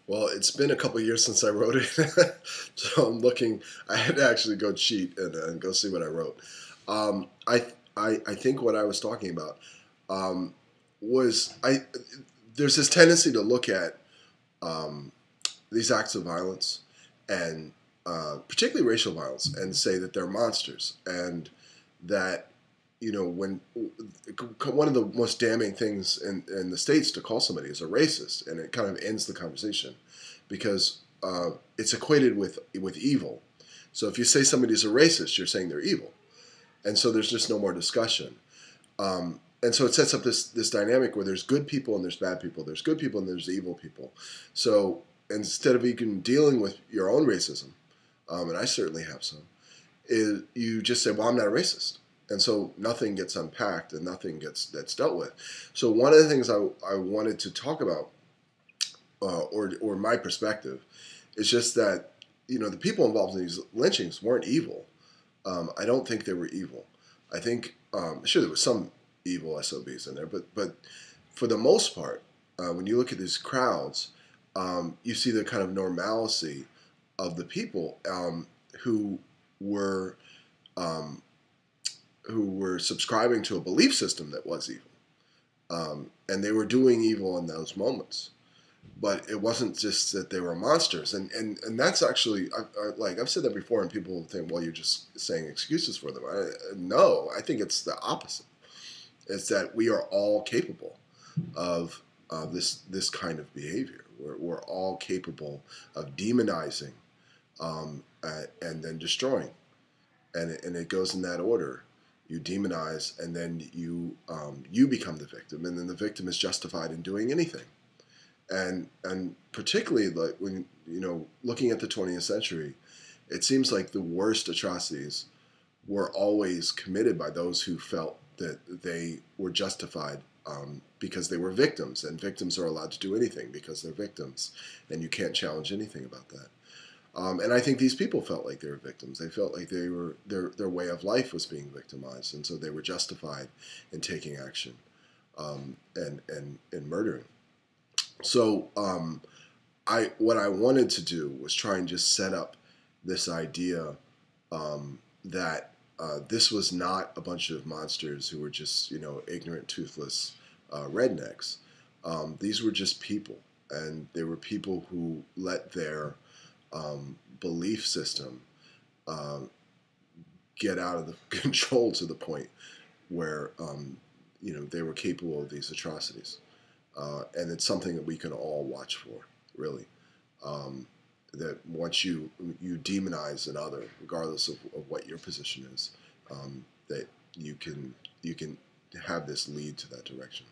Well, it's been a couple of years since I wrote it, so I'm looking. I had to actually go cheat and go see what I wrote. Um, I, I think what I was talking about um, was I. There's this tendency to look at um, these acts of violence and particularly racial violence and say that they're monsters and that when one of the most damning things in the states to call somebody is a racist, and it kind of ends the conversation because it's equated with evil. So if you say somebody's a racist, you're saying they're evil, and so there's just no more discussion. And so it sets up this dynamic where there's good people and there's bad people. There's good people and there's evil people. So instead of even dealing with your own racism, and I certainly have some, you just say, well, I'm not a racist. And so nothing gets unpacked and nothing that's dealt with. So one of the things I wanted to talk about, or my perspective, is just that the people involved in these lynchings weren't evil. I don't think they were evil. I think sure there was some evil SOBs in there, but for the most part, when you look at these crowds, you see the kind of normalcy of the people who were subscribing to a belief system that was evil, and they were doing evil in those moments. But it wasn't just that they were monsters, and that's actually I've said that before, and people think, well, you're just saying excuses for them. No, I think it's the opposite. It's that we are all capable of this kind of behavior. We're all capable of demonizing and then destroying, and it goes in that order. You demonize, and then you become the victim, and then the victim is justified in doing anything. And particularly like when looking at the 20th century, it seems like the worst atrocities were always committed by those who felt that they were justified because they were victims, and victims are allowed to do anything because they're victims, and you can't challenge anything about that. And I think these people felt like they were victims. They felt like they were their way of life was being victimized, and so they were justified in taking action and murdering. So what I wanted to do was try and just set up this idea that this was not a bunch of monsters who were just ignorant, toothless rednecks. These were just people, and they were people who let their belief system get out of the control to the point where they were capable of these atrocities. And it's something that we can all watch for, really. That once you demonize another, regardless of what your position is, that you can have this lead to that direction.